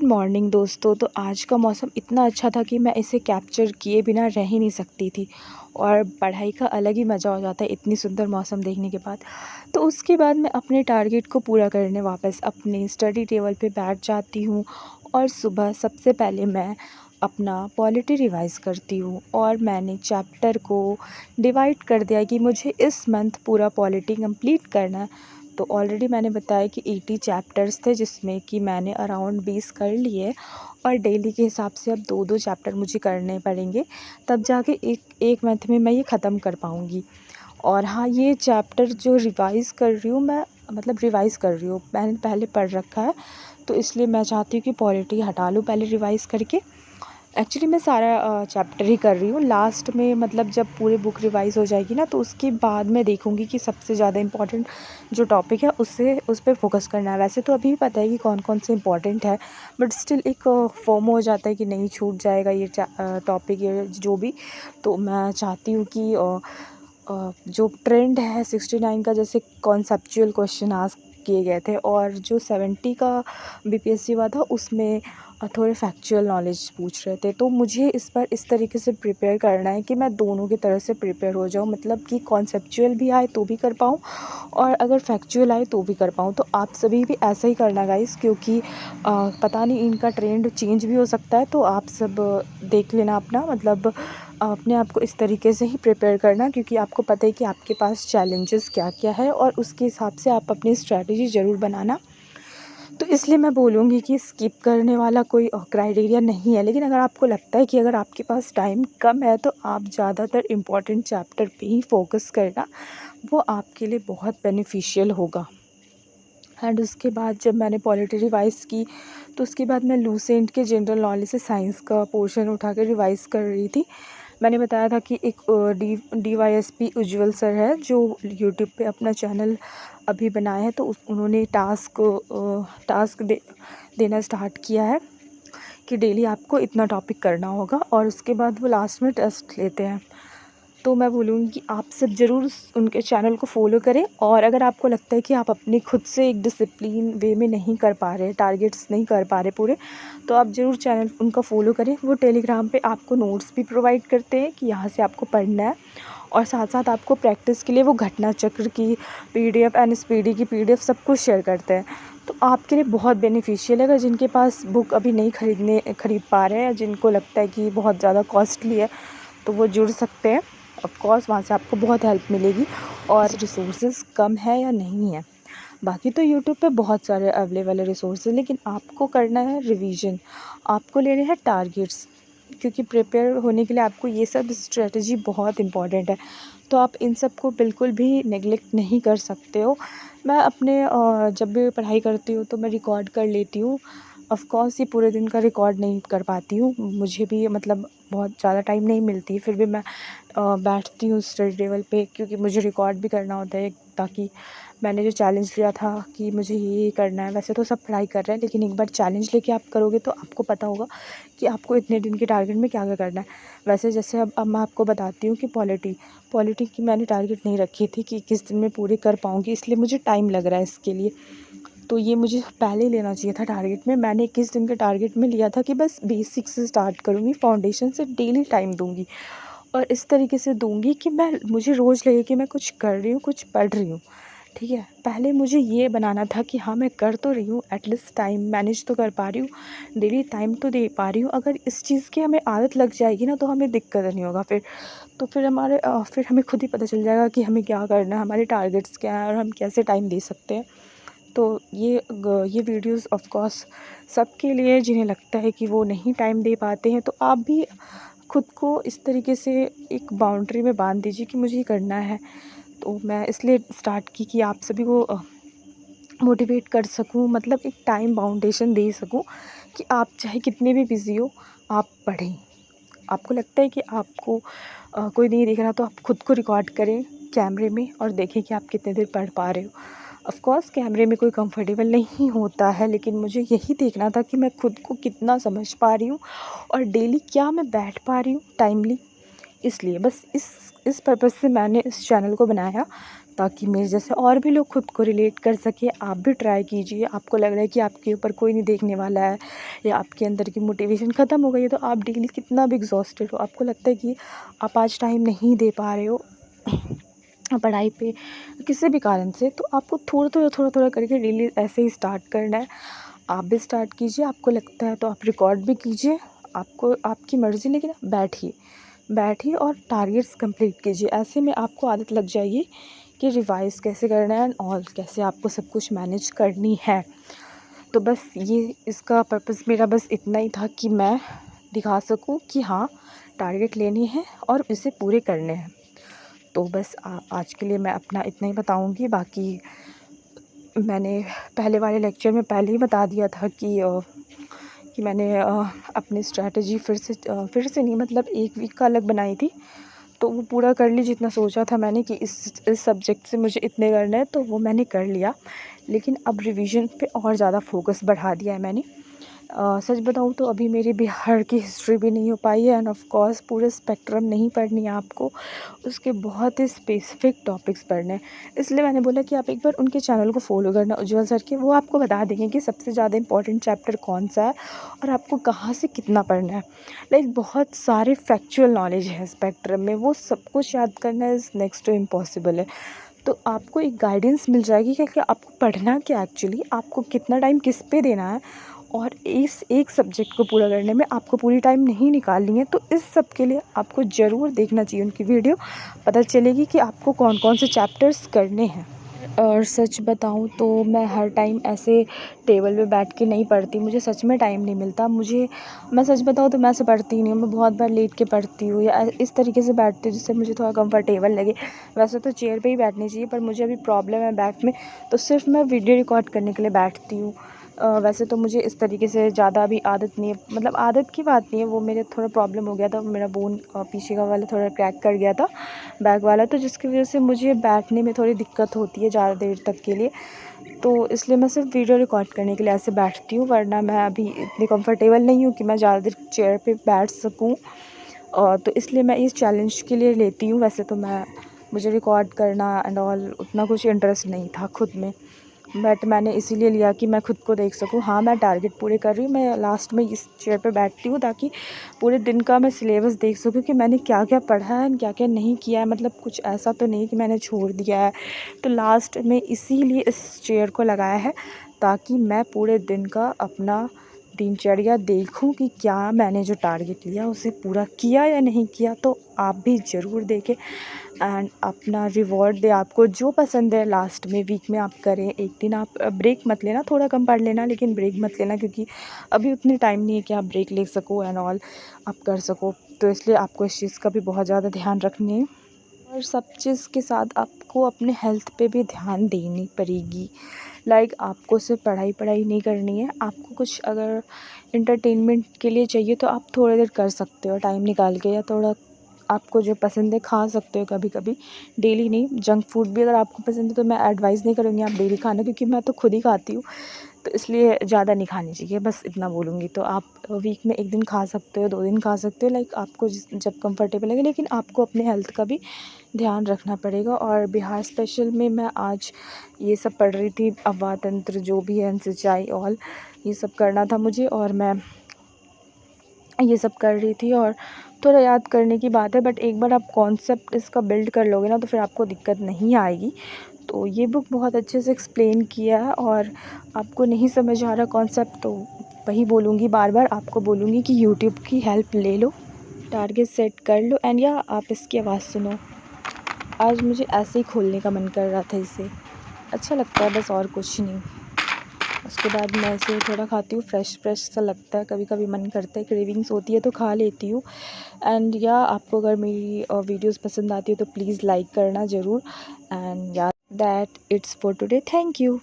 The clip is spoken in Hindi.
गुड मॉर्निंग दोस्तों। तो आज का मौसम इतना अच्छा था कि मैं इसे कैप्चर किए बिना रह ही नहीं सकती थी। और पढ़ाई का अलग ही मज़ा हो जाता है इतनी सुंदर मौसम देखने के बाद। तो उसके बाद मैं अपने टारगेट को पूरा करने वापस अपने स्टडी टेबल पे बैठ जाती हूँ। और सुबह सबसे पहले मैं अपना पॉलिटी रिवाइज़ करती हूँ। और मैंने चैप्टर को डिवाइड कर दिया कि मुझे इस मंथ पूरा पॉलिटी कंप्लीट करना है। तो ऑलरेडी मैंने बताया कि 80 चैप्टर्स थे, जिसमें कि मैंने अराउंड 20 कर लिए। और डेली के हिसाब से अब 2-2 चैप्टर मुझे करने पड़ेंगे, तब जाके एक मंथ में मैं ये ख़त्म कर पाऊँगी। और हाँ, ये चैप्टर जो रिवाइज़ कर रही हूँ मैं, मतलब रिवाइज़ कर रही हूँ, मैंने पहले पढ़ रखा है। तो इसलिए मैं चाहती हूँ कि पॉलिटी हटा लूँ पहले रिवाइज़ करके। एक्चुअली मैं सारा चैप्टर ही कर रही हूँ। लास्ट में मतलब जब पूरी बुक रिवाइज़ हो जाएगी ना, तो उसके बाद मैं देखूँगी कि सबसे ज़्यादा इम्पॉर्टेंट जो टॉपिक है उस पे फ़ोकस करना है। वैसे तो अभी भी पता है कि कौन-कौन से इम्पॉर्टेंट है, बट स्टिल एक फोमो हो जाता है कि नहीं छूट जाएगा ये टॉपिक, ये जो भी। तो मैं चाहती हूँ कि जो ट्रेंड है 69 का, जैसे कॉन्सेप्चुअल क्वेश्चन आस्क किए गए थे, और जो 70 का बीपीएससी हुआ था उसमें थोड़े फैक्चुअल नॉलेज पूछ रहे थे। तो मुझे इस बार इस तरीके से प्रिपेयर करना है कि मैं दोनों की तरह से प्रिपेयर हो जाऊँ, मतलब कि कॉन्सेप्चुअल भी आए तो भी कर पाऊँ, और अगर फैक्चुअल आए तो भी कर पाऊँ। तो आप सभी भी ऐसा ही करना गाइस, क्योंकि पता नहीं इनका ट्रेंड चेंज भी हो सकता है। तो आप सब देख लेना अपना, मतलब अपने आप को इस तरीके से ही प्रिपेयर करना, क्योंकि आपको पता है कि आपके पास चैलेंजेस क्या-क्या है, और उसके हिसाब से आप अपनी स्ट्रैटेजी ज़रूर बनाना। तो इसलिए मैं बोलूँगी कि स्किप करने वाला कोई क्राइटेरिया नहीं है, लेकिन अगर आपको लगता है कि अगर आपके पास टाइम कम है, तो आप ज़्यादातर इम्पोर्टेंट चैप्टर पे ही फ़ोकस करना, वो आपके लिए बहुत बेनिफिशियल होगा। एंड उसके बाद जब मैंने पॉलिटी रिवाइज़ की, तो उसके बाद मैं लूसेंट के जनरल नॉलेज से साइंस का पोर्शन उठा के रिवाइज़ कर रही थी। मैंने बताया था कि एक डीवाईएसपी उज्ज्वल सर है, जो यूट्यूब पे अपना चैनल अभी बनाए हैं। तो उन्होंने टास्क देना स्टार्ट किया है कि डेली आपको इतना टॉपिक करना होगा, और उसके बाद वो लास्ट में टेस्ट लेते हैं। तो मैं बोलूँगी कि आप सब ज़रूर उनके चैनल को फ़ॉलो करें। और अगर आपको लगता है कि आप अपनी खुद से एक डिसिप्लिन वे में नहीं कर पा रहे, टारगेट्स नहीं कर पा रहे पूरे, तो आप ज़रूर चैनल उनका फ़ॉलो करें। वो टेलीग्राम पे आपको नोट्स भी प्रोवाइड करते हैं कि यहाँ से आपको पढ़ना है, और साथ साथ आपको प्रैक्टिस के लिए वो घटना चक्र की पीडीएफ, एनएसपीडी की पीडीएफ सब कुछ शेयर करते हैं। तो आपके लिए बहुत बेनिफिशियल है। अगर जिनके पास बुक अभी नहीं खरीद पा रहे हैं, या जिनको लगता है कि बहुत ज़्यादा कॉस्टली है, तो वो जुड़ सकते हैं। ऑफ़ कोर्स वहाँ से आपको बहुत हेल्प मिलेगी। और रिसोर्सेज़ कम है या नहीं है, बाकी तो यूट्यूब पे बहुत सारे अवेलेबल है रिसोर्सेज, लेकिन आपको करना है रिवीजन, आपको लेने हैं टारगेट्स, क्योंकि प्रिपेयर होने के लिए आपको ये सब स्ट्रेटजी बहुत इंपॉर्टेंट है। तो आप इन सब को बिल्कुल भी नेगलेक्ट नहीं कर सकते हो। मैं अपने जब भी पढ़ाई करती हूँ तो मैं रिकॉर्ड कर लेती हूँ। ऑफ़ कोर्स ये पूरे दिन का रिकॉर्ड नहीं कर पाती हूँ, मुझे भी मतलब बहुत ज़्यादा टाइम नहीं मिलती, फिर भी मैं बैठती हूँ स्टडी टेबल पे, क्योंकि मुझे रिकॉर्ड भी करना होता है, ताकि मैंने जो चैलेंज लिया था कि मुझे ये करना है। वैसे तो सब पढ़ाई कर रहे हैं, लेकिन एक बार चैलेंज लेके आप करोगे तो आपको पता होगा कि आपको इतने दिन के टारगेट में क्या क्या करना है। वैसे जैसे अब मैं आपको बताती हूँ कि पॉलिटी की मैंने टारगेट नहीं रखी थी कि किस दिन में पूरी कर पाऊँगी, इसलिए मुझे टाइम लग रहा है इसके लिए। तो ये मुझे पहले ही लेना चाहिए था टारगेट में। मैंने 21 दिन के टारगेट में लिया था कि बस बेसिक से स्टार्ट करूँगी, फाउंडेशन से डेली टाइम दूँगी, और इस तरीके से दूँगी कि मुझे रोज़ लगे कि मैं कुछ कर रही हूँ, कुछ पढ़ रही हूँ। ठीक है, पहले मुझे ये बनाना था कि हाँ, मैं कर तो रही हूँ, एटलीस्ट टाइम मैनेज तो कर पा रही हूँ, डेली टाइम तो दे पा रही हूँ। अगर इस चीज़ की हमें आदत लग जाएगी ना, तो हमें दिक्कत नहीं होगा फिर। तो फिर हमें खुद ही पता चल जाएगा कि हमें क्या करना है, हमारे टारगेट्स क्या हैं, और हम कैसे टाइम दे सकते हैं। तो ये वीडियोज़ ऑफ़ कोर्स सबके लिए, जिन्हें लगता है कि वो नहीं टाइम दे पाते हैं। तो आप भी खुद को इस तरीके से एक बाउंड्री में बांध दीजिए कि मुझे ये करना है। तो मैं इसलिए स्टार्ट की कि आप सभी को मोटिवेट कर सकूँ, मतलब एक टाइम बाउंडेशन दे सकूँ कि आप चाहे कितने भी बिज़ी हो, आप पढ़ें। आपको लगता है कि आपको कोई नहीं देख रहा, तो आप खुद को रिकॉर्ड करें कैमरे में, और देखें कि आप कितने देर पढ़ पा रहे हो। ऑफ़ कोर्स कैमरे में कोई कंफर्टेबल नहीं होता है, लेकिन मुझे यही देखना था कि मैं खुद को कितना समझ पा रही हूँ, और डेली क्या मैं बैठ पा रही हूँ टाइमली। इसलिए बस इस पर्पज़ से मैंने इस चैनल को बनाया, ताकि मेरे जैसे और भी लोग खुद को रिलेट कर सकें। आप भी ट्राई कीजिए, आपको लग रहा है कि आपके ऊपर कोई नहीं देखने वाला है या आपके अंदर की मोटिवेशन ख़त्म हो गई है, तो आप डेली कितना भी एग्जॉस्टेड हो, आपको लगता है कि आप आज टाइम नहीं दे पा रहे हो पढ़ाई पे किसी भी कारण से, तो आपको थोड़ा करके डेली ऐसे ही स्टार्ट करना है। आप भी स्टार्ट कीजिए, आपको लगता है तो आप रिकॉर्ड भी कीजिए, आपको आपकी मर्ज़ी, लेकिन बैठिए और टारगेट्स कंप्लीट कीजिए। ऐसे में आपको आदत लग जाएगी कि रिवाइज़ कैसे करना है और कैसे आपको सब कुछ मैनेज करनी है। तो बस ये इसका पर्पज़ मेरा बस इतना ही था कि मैं दिखा सकूं कि हाँ, टारगेट लेने हैं और इसे पूरे करने हैं। तो बस आज के लिए मैं अपना इतना ही बताऊंगी। बाकी मैंने पहले वाले लेक्चर में पहले ही बता दिया था कि मैंने अपनी स्ट्रैटेजी फिर से नहीं, मतलब 1 वीक का अलग बनाई थी, तो वो पूरा कर ली। जितना सोचा था मैंने कि इस सब्जेक्ट से मुझे इतने करना है, तो वो मैंने कर लिया। लेकिन अब रिवीजन पे और ज़्यादा फोकस बढ़ा दिया है मैंने। सच बताऊँ तो अभी मेरी बिहार की हिस्ट्री भी नहीं हो पाई है, एंड ऑफ कोर्स पूरे स्पेक्ट्रम नहीं पढ़नी है आपको, उसके बहुत ही स्पेसिफिक टॉपिक्स पढ़ने हैं। इसलिए मैंने बोला कि आप एक बार उनके चैनल को फॉलो करना, उज्ज्वल सर के, वो आपको बता देंगे कि सबसे ज़्यादा इंपॉर्टेंट चैप्टर कौन सा है और आपको कहाँ से कितना पढ़ना है। लाइक बहुत सारे फैक्चुअल नॉलेज है स्पेक्ट्रम में, वो सब कुछ याद करना इज़ नेक्स्ट टू इम्पॉसिबल है। तो आपको एक गाइडेंस मिल जाएगी कि आपको पढ़ना क्या, एक्चुअली आपको कितना टाइम किस पे देना है, और इस एक सब्जेक्ट को पूरा करने में आपको पूरी टाइम नहीं निकालनी है। तो इस सब के लिए आपको ज़रूर देखना चाहिए उनकी वीडियो, पता चलेगी कि आपको कौन कौन से चैप्टर्स करने हैं। और सच बताऊं तो मैं हर टाइम ऐसे टेबल पे बैठ के नहीं पढ़ती, मुझे सच में टाइम नहीं मिलता। मैं सच बताऊं तो मैं ऐसे पढ़ती नहीं हूँ, मैं बहुत बार लेट के पढ़ती हूँ या इस तरीके से बैठती हूँ जिससे मुझे थोड़ा कंफर्टेबल लगे। वैसे तो चेयर पे ही बैठनी चाहिए, पर मुझे अभी प्रॉब्लम है बैक में, तो सिर्फ मैं वीडियो रिकॉर्ड करने के लिए बैठती हूँ। वैसे तो मुझे इस तरीके से ज़्यादा भी आदत नहीं है, मतलब आदत की बात नहीं है, वो मेरे थोड़ा प्रॉब्लम हो गया था, मेरा बोन पीछे का वाला थोड़ा क्रैक कर गया था, बैक वाला, तो जिसकी वजह से मुझे बैठने में थोड़ी दिक्कत होती है ज़्यादा देर तक के लिए। तो इसलिए मैं सिर्फ वीडियो रिकॉर्ड करने के लिए ऐसे बैठती हूँ, वरना मैं अभी इतनी कंफर्टेबल नहीं हूँ कि मैं ज़्यादा देर चेयर पे बैठ सकूँ। तो इसलिए मैं इस चैलेंज के लिए लेती हूँ। वैसे तो मुझे रिकॉर्ड करना एंड ऑल उतना कुछ इंटरेस्ट नहीं था खुद में, बट मैंने इसीलिए लिया कि मैं खुद को देख सकूँ, हाँ मैं टारगेट पूरे कर रही हूँ। मैं लास्ट में इस चेयर पे बैठती हूँ ताकि पूरे दिन का मैं सिलेबस देख सकूँ कि मैंने क्या क्या पढ़ा है, क्या क्या नहीं किया है, मतलब कुछ ऐसा तो नहीं कि मैंने छोड़ दिया है। तो लास्ट में इसीलिए इस चेयर को लगाया है, ताकि मैं पूरे दिन का अपना दिनचर्या देखूं कि क्या मैंने जो टारगेट लिया उसे पूरा किया या नहीं किया। तो आप भी ज़रूर देखें एंड अपना रिवॉर्ड दे, आपको जो पसंद है लास्ट में वीक में आप करें। एक दिन आप ब्रेक मत लेना, थोड़ा कम पढ़ लेना, लेकिन ब्रेक मत लेना, क्योंकि अभी उतनी टाइम नहीं है कि आप ब्रेक ले सको एंड ऑल आप कर सको। तो इसलिए आपको इस चीज़ का भी बहुत ज़्यादा ध्यान रखनी है, और सब चीज़ के साथ आपको अपने हेल्थ पे भी ध्यान देनी पड़ेगी। लाइक आपको सिर्फ पढ़ाई नहीं करनी है, आपको कुछ अगर इंटरटेनमेंट के लिए चाहिए तो आप थोड़ी देर कर सकते हो टाइम निकाल के, या थोड़ा आपको जो पसंद है खा सकते हो कभी कभी, डेली नहीं। जंक फूड भी अगर आपको पसंद है तो मैं एडवाइस नहीं करूँगी आप डेली खाना, क्योंकि मैं तो खुद ही खाती हूँ, तो इसलिए ज़्यादा नहीं खानी चाहिए, बस इतना बोलूँगी। तो आप वीक में 1 दिन खा सकते हो, 2 दिन खा सकते हो, लाइक आपको जब कंफर्टेबल लगे, लेकिन आपको अपने हेल्थ का भी ध्यान रखना पड़ेगा। और बिहार स्पेशल में मैं आज ये सब पढ़ रही थी, अफवाह तंत्र जो भी है, सिंचाई ऑल ये सब करना था मुझे, और मैं ये सब कर रही थी। और थोड़ा याद करने की बात है, बट एक बार आप कॉन्सेप्ट इसका बिल्ड कर लोगे ना, तो फिर आपको दिक्कत नहीं आएगी। तो ये बुक बहुत अच्छे से एक्सप्लेन किया है, और आपको नहीं समझ आ रहा कॉन्सेप्ट तो वही बोलूँगी, बार बार आपको बोलूँगी कि यूट्यूब की हेल्प ले लो, टारगेट सेट कर लो, एंड या आप इसकी आवाज़ सुनो। आज मुझे ऐसे ही खोलने का मन कर रहा था, इसे अच्छा लगता है, बस और कुछ नहीं। उसके बाद मैं इसे थोड़ा खाती हूँ, फ्रेश सा लगता है, कभी कभी मन करता है, क्रेविंग्स होती है तो खा लेती हूँ। एंड या आपको अगर मेरी वीडियोस पसंद आती है तो प्लीज़ लाइक करना ज़रूर। एंड या that it's for today, thank you.